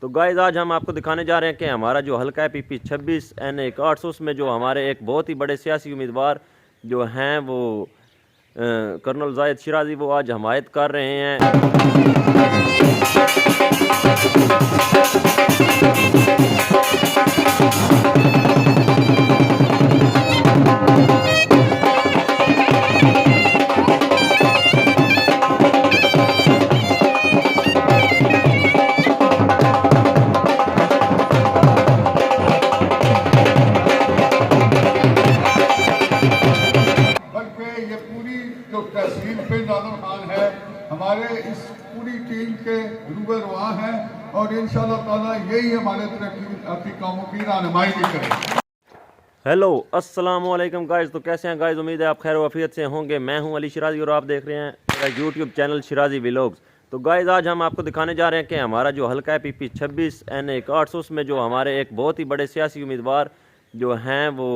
तो गाइस आज हम आपको दिखाने जा रहे हैं कि हमारा जो हल्का है PP 26 NA 800 में जो हमारे एक बहुत ही बड़े सियासी उम्मीदवार जो हैं वो कर्नल जाहिद शिराजी वो आज हमायत कर रहे हैं। तहसील पे नादर खान है हमारे इस पूरी टीम के रूबरुआ हैं और इंशाअल्लाह ताला यही हमारे तरक्की कामों की रहनुमाई करें। हेलो अस्सलाम वालेकुम गाइस, तो कैसे हैं गाइस? उम्मीद है आप खैर वफियत से होंगे। मैं हूं अली शिराजी और आप देख रहे हैं मेरा यूट्यूब चैनल शिराजी व्लॉग्स। तो गाइस आज हम आपको दिखाने जा रहे हैं कि हमारा जो हल्का है PP 26 NA 800 में जो हमारे एक बहुत ही बड़े सियासी उम्मीदवार जो हैं वो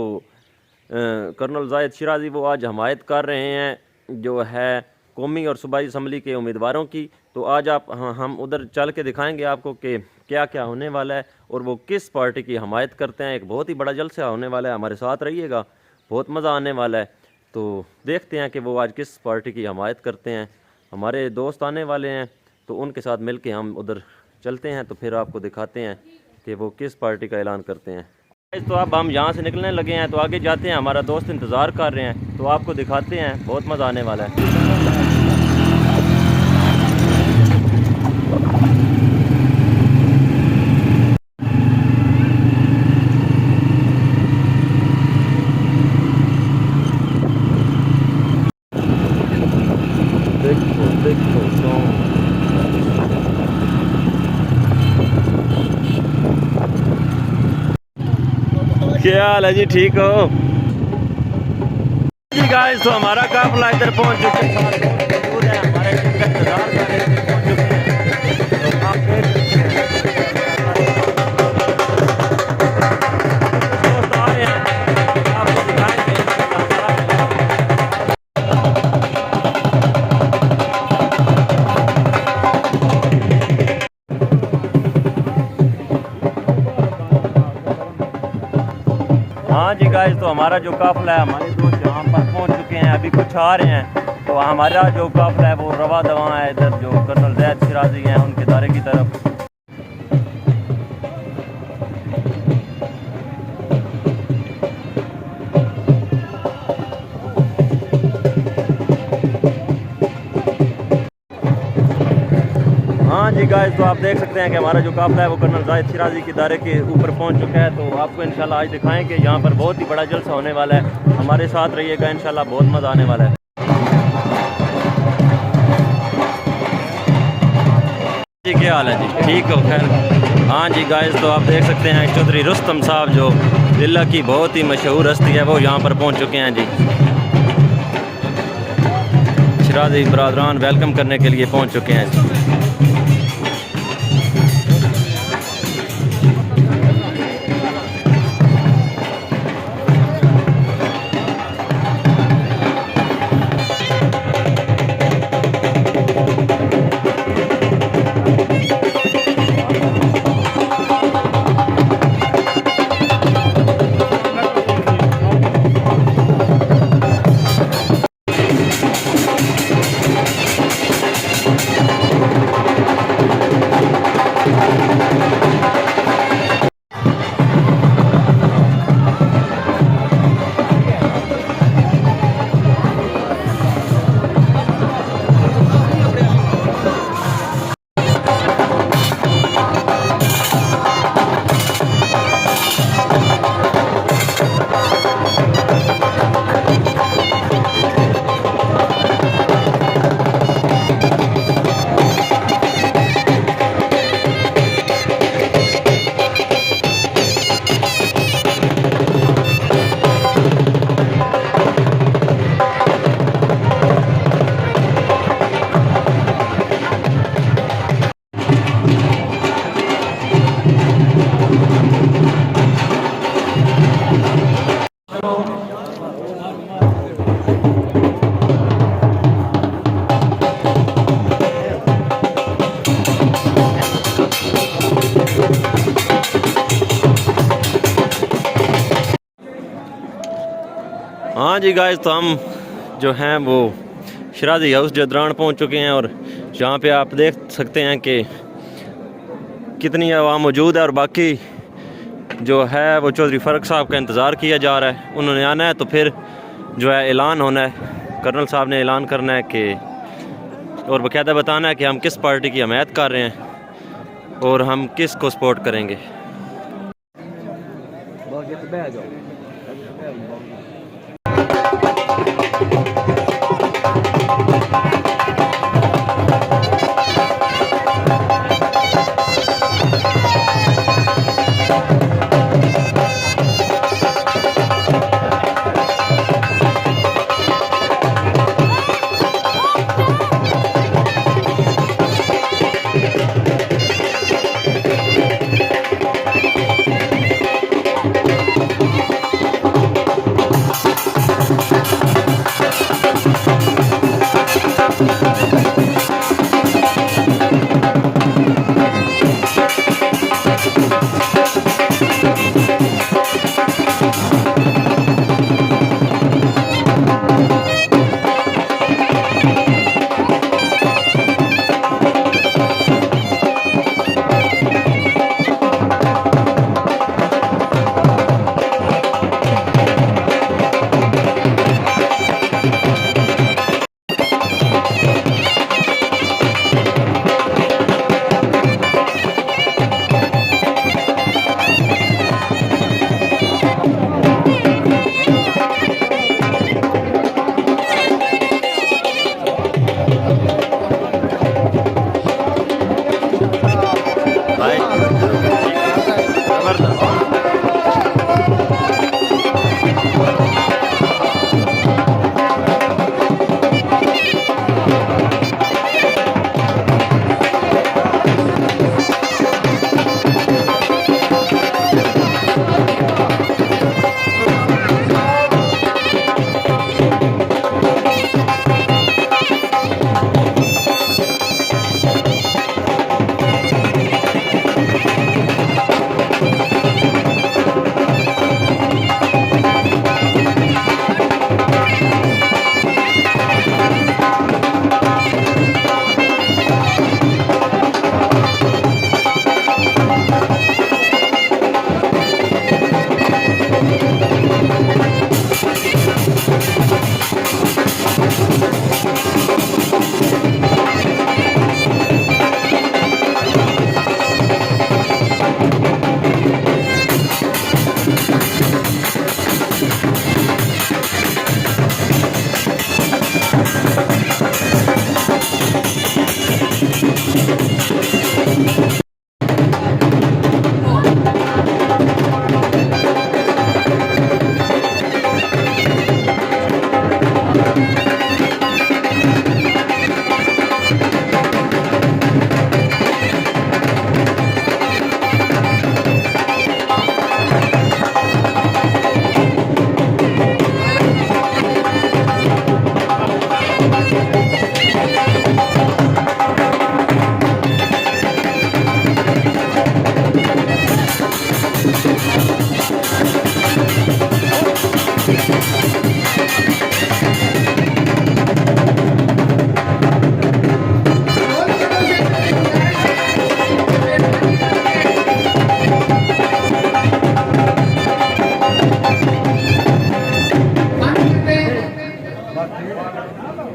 कर्नल जाहिद शिराजी वो आज हमायत कर रहे हैं जो है कौमी और सूबाई असम्बली के उम्मीदवारों की। तो आज हम उधर चल के दिखाएंगे आपको कि क्या क्या होने वाला है और वो किस पार्टी की हमायत करते हैं। एक बहुत ही बड़ा जलसा होने वाला है, हमारे साथ रहिएगा, बहुत मज़ा आने वाला है। तो देखते हैं कि वो आज किस पार्टी की हमायत करते हैं। हमारे दोस्त आने वाले हैं तो उनके साथ मिल के हम उधर चलते हैं, तो फिर आपको दिखाते हैं कि वो किस पार्टी का ऐलान करते हैं। तो अब हम यहाँ से निकलने लगे हैं, तो आगे जाते हैं, हमारा दोस्त इंतज़ार कर रहे हैं, तो आपको दिखाते हैं, बहुत मज़ा आने वाला है। देखो देखो तो क्या हाल है जी, ठीक हो जी गाइस? तो हमारा काफिला इधर पहुंच चुका है, मौजूद है हमारे इंतजार कर रहे हैं, पहुंच चुके हैं। तो आप देख सकते हैं दोस्त आ रहे हैं, आपको दिखाएंगे हाँ जी गाइस। तो हमारा जो काफिला है, हमारे दोस्त यहाँ पर पहुँच चुके हैं, अभी कुछ आ रहे हैं। तो हमारा जो काफिला है वो रवा दवा है इधर जो कर्नल जाहिद शिराजी हैं उनके दायरे की तरफ। हाँ जी गाइस, तो आप देख सकते हैं कि हमारा जो काफिला है वो कर्नल जाहिद शिराजी के दायरे के ऊपर पहुंच चुका है। तो आपको इंशाल्लाह आज दिखाएंगे, यहाँ पर बहुत ही बड़ा जलसा होने वाला है, हमारे साथ रहिएगा, इंशाल्लाह बहुत मज़ा आने वाला है। जी क्या हाल है जी, ठीक हो खैर? हाँ जी गाइस, तो आप देख सकते हैं चौधरी रुस्तम साहब जो दिल्ली की बहुत ही मशहूर हस्ती है वो यहाँ पर पहुँच चुके हैं जी। शिराजी बरादरान वेलकम करने के लिए पहुँच चुके हैं जी। हाँ जी गाइस, तो हम जो हैं वो शिराजी हाउस जदरान पहुंच चुके हैं और यहाँ पे आप देख सकते हैं कि कितनी आवाम मौजूद है। और बाकी जो है वो चौधरी फ़ारूक साहब का इंतज़ार किया जा रहा है। उन्होंने आना है तो फिर जो है ऐलान होना है, कर्नल साहब ने ऐलान करना है कि और बाकायदा बताना है कि हम किस पार्टी की हमायत कर रहे हैं और हम किस को सपोर्ट करेंगे।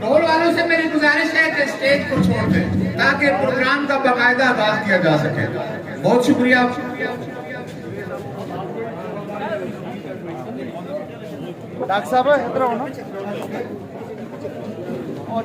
ढोल वालों से मेरी गुजारिश है कि स्टेज को छोड़ दें ताकि प्रोग्राम का बाकायदा आगाज किया जा सके। बहुत शुक्रिया। डॉक्टर साहब इधर आओ ना। और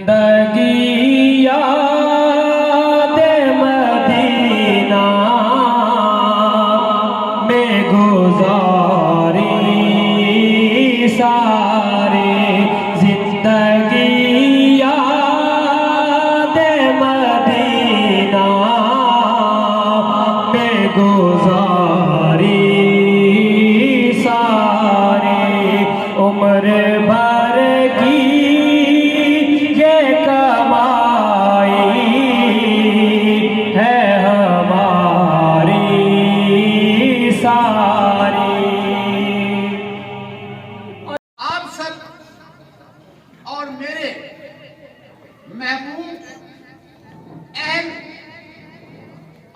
जिंदगी याद मदीना में गुजारी सारी जिंदगी याद मदीना में गुजारी सारी उम्र भर की ये कमाई है हमारी सारी। आप सब और मेरे महबूब अहल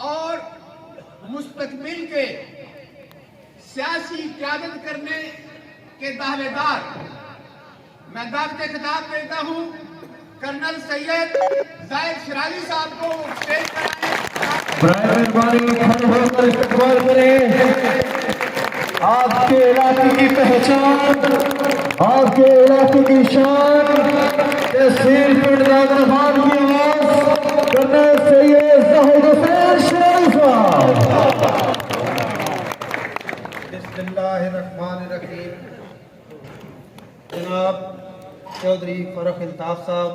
और मुस्तकबिल के सियासी क़यादत करने के दावेदार, मैं दावत खिताब देता हूँ कर्नल सैयद जाहिद शिराजी साहब को स्टेज पर आपके इलाके की पहचान, आपके इलाके की शान, तहसील पिंडदाद रफान की आवाज कर्नल सैयद जाहिद हुसैन शिराजी साहब। बिस्मिल्लाहिर्रहमानिर्रहीम। जनाब चौधरी फरुख अल्ताफ साहब,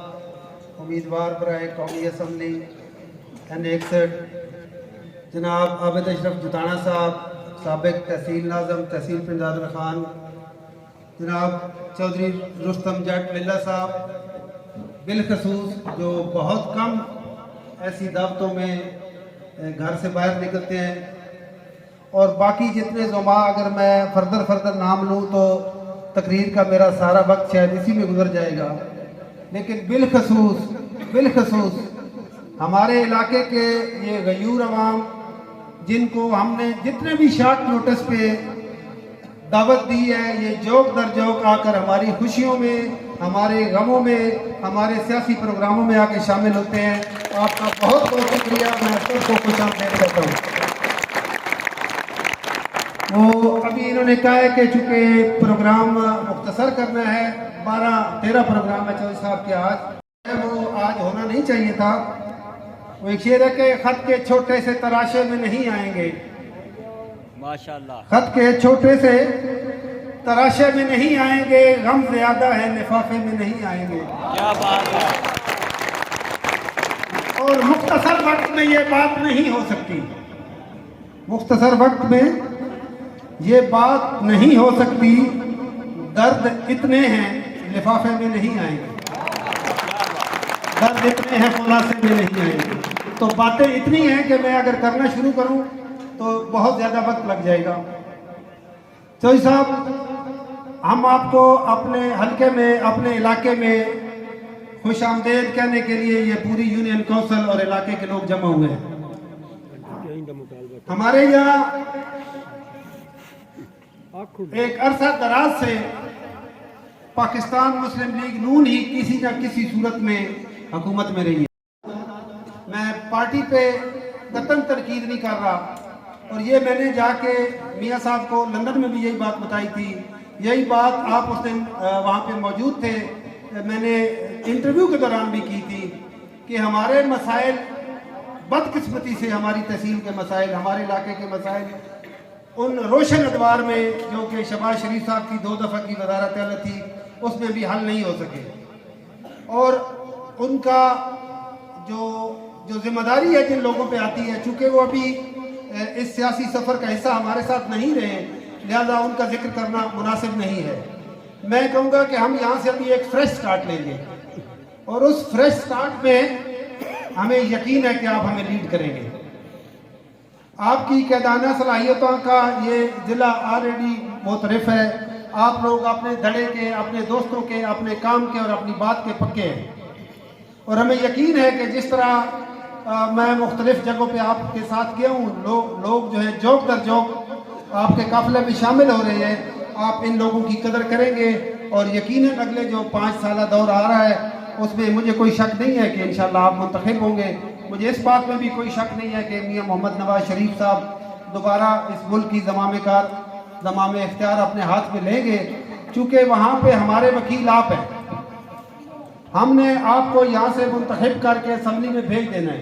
उम्मीदवार बराए कौमी असम्बली N61, जनाब आबिद अशरफ जुताना साहब, साबिक तहसील नाज़म तहसील पिंडदाद खान, जनाब चौधरी रुस्तम जट मिल्ला साहब, बिलखसूस जो बहुत कम ऐसी दावतों में घर से बाहर निकलते हैं, और बाकी जितने ज़ुमा अगर मैं फर्दर नाम लूँ तो तकरीर का मेरा सारा वक्त शायद इसी में गुजर जाएगा। लेकिन बिलखसूस हमारे इलाके के ये गयूर अवाम जिनको हमने जितने भी शॉर्ट नोटिस पे दावत दी है, ये जोक दर जोक आकर हमारी खुशियों में, हमारे गमों में, हमारे सियासी प्रोग्रामों में आके शामिल होते हैं। आपका बहुत बहुत शुक्रिया, मैं सबको खुशामदीद कहता हूँ। वो अभी इन्होंने कहा है कि चूँकि प्रोग्राम मुख्तसर करना है, 12-13 प्रोग्राम है चौधरी साहब के आज, वो आज होना नहीं चाहिए था। वो एक शेर है कि खत के छोटे से तराशे में नहीं आएंगे, माशाल्लाह, खत के छोटे से तराशे में नहीं आएंगे, गम ज्यादा है लिफाफे में नहीं आएंगे। क्या बात है। और मुख्तसर वक्त में ये बात नहीं हो सकती, मुख्तसर वक्त में ये बात नहीं हो सकती। दर्द इतने हैं लिफाफे में नहीं आएंगे, दर्द इतने हैं खुलासे में नहीं आएंगे। तो बातें इतनी हैं कि मैं अगर करना शुरू करूं तो बहुत ज़्यादा वक्त लग जाएगा। चौधरी साहब, हम आपको अपने हलके में, अपने इलाके में खुश आमदेद कहने के लिए ये पूरी यूनियन काउंसिल और इलाके के लोग जमा हुए हैं। हमारे यहाँ एक अरसा दराज से पाकिस्तान मुस्लिम लीग नून ही किसी न किसी सूरत में हुकूमत में रही है। मैं पार्टी पे कतई तनकीद नहीं कर रहा, और ये मैंने जाके मियाँ साहब को लंदन में भी यही बात बताई थी, यही बात आप उस दिन वहाँ पे मौजूद थे, मैंने इंटरव्यू के दौरान भी की थी कि हमारे मसाइल, बदकिस्मती से हमारी तहसील के मसाइल, हमारे इलाके के मसाइल उन रोशन अदवार में जो कि शहबाज शरीफ साहब की 2 दफ़ा की वज़ारत आला थी, उसमें भी हल नहीं हो सके। और उनका जो जिम्मेदारी है जिन लोगों पे आती है, चूँकि वो अभी इस सियासी सफ़र का हिस्सा हमारे साथ नहीं रहे, लिहाजा उनका जिक्र करना मुनासिब नहीं है। मैं कहूँगा कि हम यहाँ से अभी एक फ्रेश स्टार्ट लेंगे, और उस फ्रेश स्टार्ट में हमें यकीन है कि आप हमें लीड करेंगे। आपकी कैदाना सलाहियतों का ये ज़िला ऑलरेडी मुतरफ है। आप लोग अपने धड़े के, अपने दोस्तों के, अपने काम के और अपनी बात के पक्के हैं, और हमें यकीन है कि जिस तरह मैं मुख्तलिफ जगहों पे आपके साथ गया हूँ, लोग जो है जोक दर जोक आपके काफिले में शामिल हो रहे हैं, आप इन लोगों की कदर करेंगे, और यकीनन अगले जो 5 साल दौर आ रहा है उसमें मुझे कोई शक नहीं है कि इंशाल्लाह आप मुंतखब होंगे। मुझे इस बात में भी कोई शक नहीं है कि मियाँ मोहम्मद नवाज शरीफ साहब दोबारा इस मुल्क की ज़मामे इख्तियार अपने हाथ में लेंगे, चूँकि वहाँ पे हमारे वकील आप हैं। हमने आपको यहाँ से मुंतखब करके असम्बली में भेज देना है।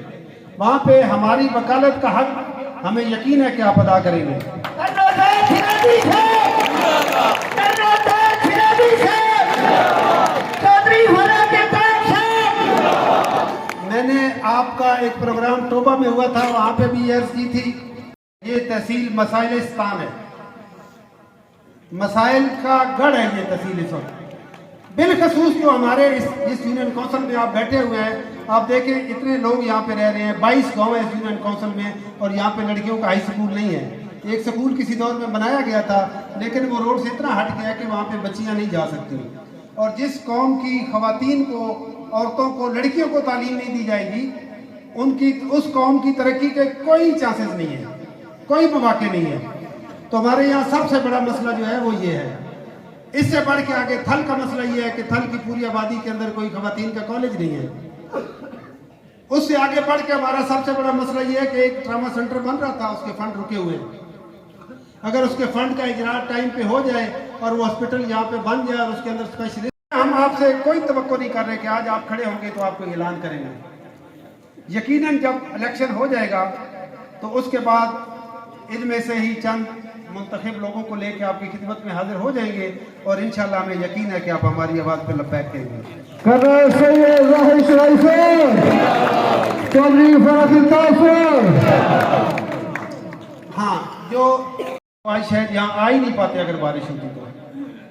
वहाँ पे हमारी वकालत का हक हमें यकीन है कि आप अदा करेंगे। मैंने आपका एक प्रोग्राम टोबा में हुआ था, वहाँ पे भी अर्ज की थी। ये तहसील मसाइल-ए-इस्तान है, मसाइल का गढ़ है ये तहसील इस वक्त। बिलखसूस जो हमारे इस यूनियन काउंसिल में आप बैठे हुए हैं, आप देखें इतने लोग यहाँ पे रह रहे हैं, 22 गांव है इस यूनियन काउंसिल में, और यहाँ पे लड़कियों का हाई स्कूल नहीं है। एक स्कूल किसी दौर में बनाया गया था, लेकिन वो रोड से इतना हट गया कि वहाँ पे बच्चियाँ नहीं जा सकती। और जिस कौम की खवातीन को, औरतों को, लड़कियों को तालीम नहीं दी जाएगी, उनकी उस कौम की तरक्की के कोई चांसेस नहीं है, कोई मौके नहीं है। तो हमारे यहाँ सबसे बड़ा मसला जो है वो ये है। इससे बढ़ के आगे थल का मसला ये है कि थल की पूरी आबादी के अंदर कोई खवातीन का कॉलेज नहीं है। उससे आगे बढ़ के हमारा सबसे बड़ा मसला ये है कि एक ट्रामा सेंटर बन रहा था, उसके फंड रुके हुए हैं। अगर उसके फंड का इजरा टाइम पे हो जाए और वो हॉस्पिटल यहाँ पे बन जाए और उसके अंदर स्पेशलिस्ट, हम आपसे कोई तवक्को नहीं कर रहे कि आज आप खड़े होंगे तो आपको ऐलान करेंगे। यकीनन जब इलेक्शन हो जाएगा तो उसके बाद इनमें से ही चंद मुंतखब लोगों को लेकर आपकी खिदमत में हाजिर हो जाएंगे और इंशाल्लाह हमें यकीन है कि आप हमारी आवाज़ पर लब्बैक कहेंगे। हाँ, जो ख्वाहिश है यहाँ आ ही नहीं पाते अगर बारिश होती तो,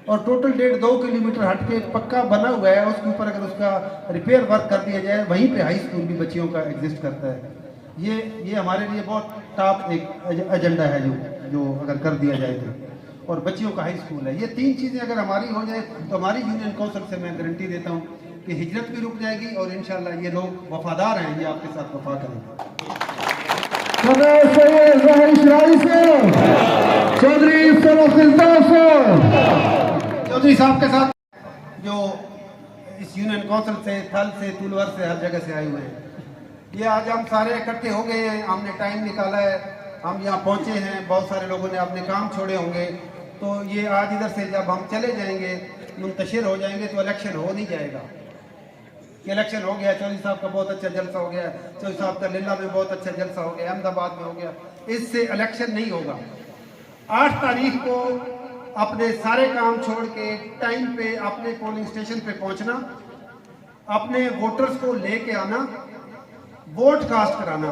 और टोटल 1.5-2 किलोमीटर हट के पक्का बना हुआ है, उसके ऊपर अगर उसका रिपेयर वर्क कर दिया जाए, वहीं पे हाई स्कूल भी बच्चियों का एग्जिस्ट करता है। ये हमारे लिए बहुत टॉप एक एजेंडा है जो अगर कर दिया जाए तो, और बच्चियों का हाई स्कूल है। ये 3 चीज़ें अगर हमारी हो जाए तो हमारी यूनियन काउंसिल से मैं गारंटी देता हूँ कि हिजरत भी रुक जाएगी और इंशाल्लाह ये लोग वफादार हैं, ये आपके साथ वफा करेंगे। चौधरी साहब के साथ जो इस यूनियन काउंसिल से, थल से, तुलवर से, हर जगह से आए हुए हैं, ये आज हम सारे इकट्ठे हो गए हैं। हमने टाइम निकाला है, हम यहाँ पहुँचे हैं। बहुत सारे लोगों ने अपने काम छोड़े होंगे, तो ये आज इधर से जब हम चले जाएंगे, मुंतशिर हो जाएंगे, तो इलेक्शन हो नहीं जाएगा कि इलेक्शन हो गया, चौधरी साहब का बहुत अच्छा जलसा हो गया, चौधरी साहब का लिल्ला में बहुत अच्छा जलसा हो गया, अहमदाबाद में हो गया। इससे इलेक्शन नहीं होगा। 8 तारीख को अपने सारे काम छोड़ के टाइम पे अपने पोलिंग स्टेशन पे पहुंचना, अपने वोटर्स को लेके आना, वोट कास्ट कराना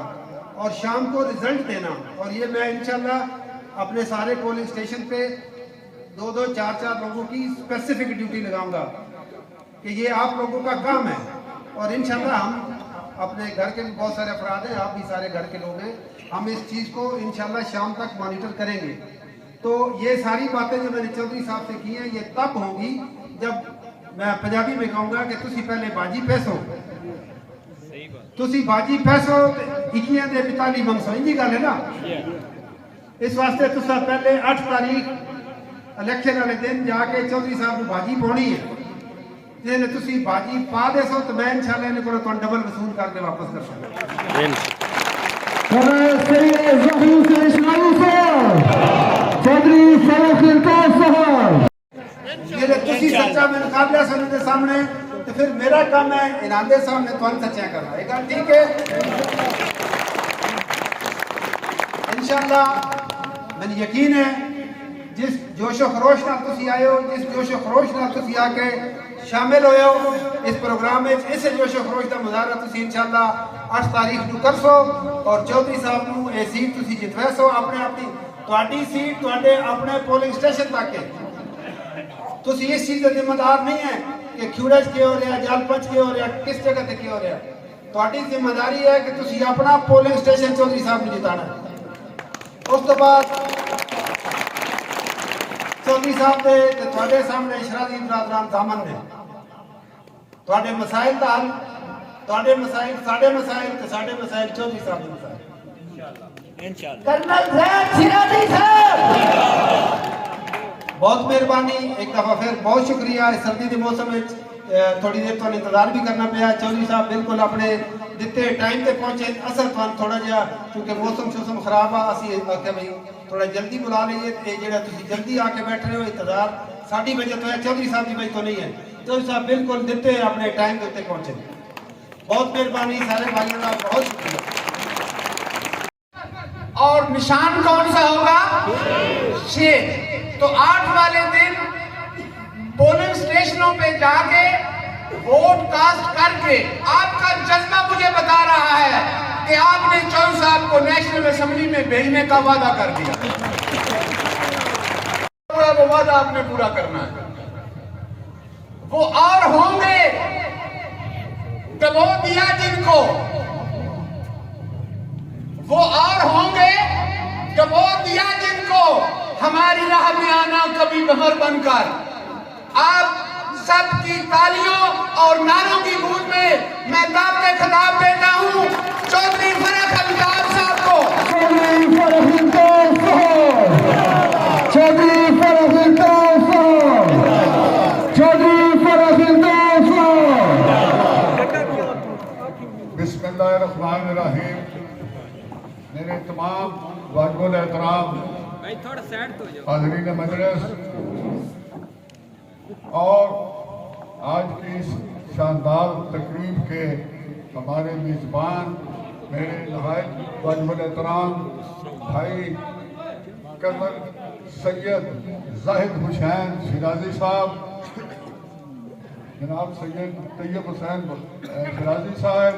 और शाम को रिजल्ट देना। और ये मैं इंशाल्लाह अपने सारे पोलिंग स्टेशन पे 2-2, 4-4 लोगों की स्पेसिफिक ड्यूटी लगाऊंगा कि ये आप लोगों का काम है। और इंशाल्लाह हम अपने घर के भी बहुत सारे अफराद हैं, आप भी सारे घर के लोग हैं, हम इस चीज़ को इंशाल्लाह शाम तक मॉनिटर करेंगे। तो ये सारी बातें जो मैंने चौधरी साहब से की हैं, ये तब होंगी जब मैं पंजाबी में कहूँगा कि तुसी पहले बाजी पैसो, तुसी बाजी पैसो 21 दे 45 मंगसो, इंजी गल है ना। इस वास्ते तुसा पहले 8 तारीख इलेक्शन वाले दिन जाके चौधरी साहब को बाजी पानी है। जे तुसी बाजी पा देसो तो मैं इंशाल्लाह इन्हें को डबल वसूल करके वापस कर सकूँ। तुसी सच्चा मैं मुकाबला सुनने के सामने, तो फिर मेरा काम है इनाम के सामने तो सच्चा करना। एक गल ठीक है, इंशाल्लाह मैंने यकीन है जिस जोशो खरोश नाल तुसी आए हो, जिस जोशो खरोश नाल तुसी आके शामिल होए हो इस प्रोग्राम में, इस जोशो खरोश का मुजाहरा तुसी इंशाल्लाह 8 तारीख को करसो और चौधरी साहब को ये सीट तुसी जितवैसो। अपनी तुहाडी सीट तुहाडे अपने पोलिंग स्टेशन तक है। तुसी इस चीज़ का जिम्मेदार नहीं है कि खिवड़ज के हो रहा, जालपच के हो रहा, किस जगह तक के हो रहा। तुहाडी जिम्मेदारी है कि तुसी अपना पोलिंग स्टेशन चौधरी साहब को जिताना। उस तो बाद चौधरी साहब दे ते तुहाडे सामने शराजी बरादरान दामन ने तुहाडे मसाइल दा हल, तुहाडे मसाइल साडे मसाइल ते साडे मसाइल चौधरी साहब दे मसाइल इंशाअल्लाह। कर्नल जैद शराजी साहब बहुत मेहरबानी, एक दफा फिर बहुत शुक्रिया। इस सर्दी के मौसम में थोड़ी देर तो इंतजार भी करना पाया। चौधरी साहब बिल्कुल अपने दिते टाइम पे पहुंचे। असल तो थोड़ा जहा क्योंकि मौसम खराब आ, असी आख्या भाई थोड़ा जल्दी बुला लीजिए। जो जल्दी आके बैठ रहे हो, इंतजार साड़ी वजह तो है, चौधरी साहब की वजह तो नहीं है। चौधरी साहब बिल्कुल दिते अपने टाइम के उत्ते पहुंचे। बहुत मेहरबानी सारे भाइयों का, बहुत शुक्रिया। और निशान कौन सा होगा? शेर। तो 8 वाले दिन पोलिंग स्टेशनों पे जाके वोट कास्ट करके आपका जज्बा मुझे बता रहा है कि आपने चौधरी साहब को नेशनल असेंबली में भेजने का वादा कर दिया। वो वादा आपने पूरा करना है। वो और होंगे दबो दिया जिनको, वो और होंगे दबो दिया जिनको, हमारी राह में आना कभी बहर बनकर। आप सबकी तालियों और नारों की गूंज में मैं दावत खिताब देता हूं चौधरी फरख अल्ताफ साहब को। चौधरी फरख अल्ताफ साहब, चौधरी फरख अल्ताफ साहब, चौधरी फरख अल्ताफ साहब। बिस्मिल्लाहिर्रहमानिर्रहीम। मेरे तमाम वाजिबुल एहतराम हाज़रीन मजलिस और आज की इस शानदार तकरीब के हमारे मेज़बान मेरे नहायत वाजिबुल एहतराम भाई कर्नल सैयद जाहिद हुसैन शिराजी साहब, जनाब सैयद तैयब हुसैन शिराजी साहब,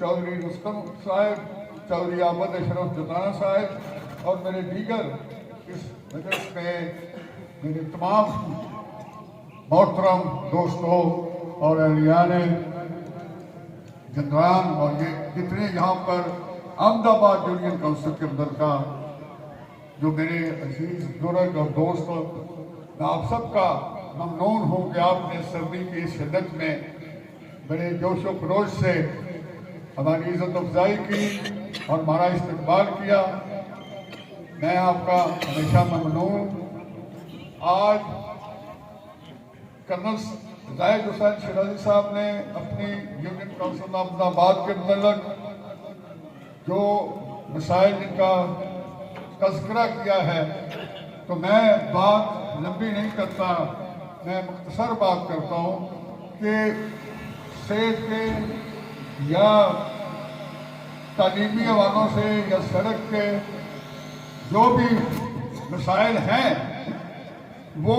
चौधरी रुस्तम साहब, चौधरी आबद अशरफ जुताना साहब और मेरे दीगर इस मजलिस में मेरे तमाम मोहतरम दोस्तों और अहलियान जनरान और ये जितने यहाँ पर अहमदाबाद यूनियन काउंसिल के अंदर का जो मेरे अजीज बुजुर्ग और दोस्त, मैं आप सबका ममनून हूँ कि आपने सर्दी की इस शिद्दत में बड़े जोश व खरोश से हमारी इज्जत अफजाई की और हमारा इस्तकबाल किया। मैं आपका हमेशा ममनून। आज कर्नल जाहिद हुसैन शिराजी साहब ने अपनी यूनियन काउंसिल अहमदाबाद के मतलब जो मसाइल जिनका तज़किरा किया है, तो मैं बात लंबी नहीं करता, मैं मुख्तसर बात करता हूँ कि सेहत के या तालीमी हवालों से या सड़क के जो भी मसाइल हैं वो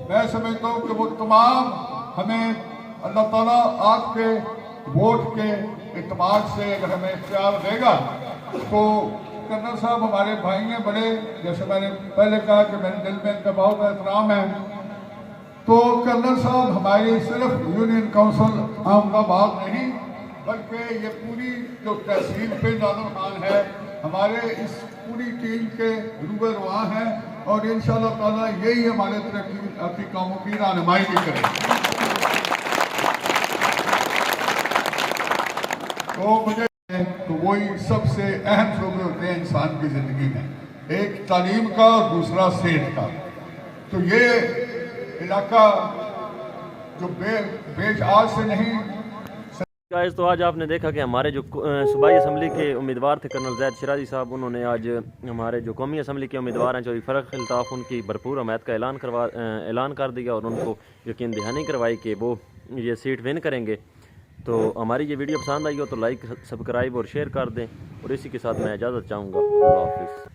मैं समझता हूँ कि वो तमाम हमें अल्लाह ताला आपके वोट के इत्मीनान से अगर हमें इख्तियार देगा तो कर्नल साहब हमारे भाई हैं बड़े, जैसे मैंने पहले कहा कि मेरे दिल में इनका बहुत एहतराम है। तो कर्नल साहब हमारी सिर्फ यूनियन काउंसिल अहमदाबाद नहीं बल्कि ये पूरी जो तहसील पे नादर खान है हमारे इस पूरी टीम के रूबरुआ हैं और इंशाअल्लाह ताला यही हमारे तरक्की कामों की रहनुमाई भी करें। तो मुझे तो वही सबसे अहम शोबे होते हैं इंसान की ज़िंदगी में, एक तालीम का और दूसरा सेहत का। तो ये इलाका जो बेश आज से नहीं। गाइस तो आज आपने देखा कि हमारे जो सूबाई असम्बली के उम्मीदवार थे कर्नल जाहिद शिराजी साहब, उन्होंने आज हमारे जो कौमी असम्बली के उम्मीदवार हैं चौधरी फरख अल्ताफ, उनकी भरपूर हमायत का ऐलान कर दिया और उनको यकीन दहानी करवाई कि वो ये सीट विन करेंगे। तो हमारी ये वीडियो पसंद आई हो तो लाइक, सब्सक्राइब और शेयर कर दें और इसी के साथ मैं इजाज़त चाहूँगा। अल्लाह हाफ़िज़।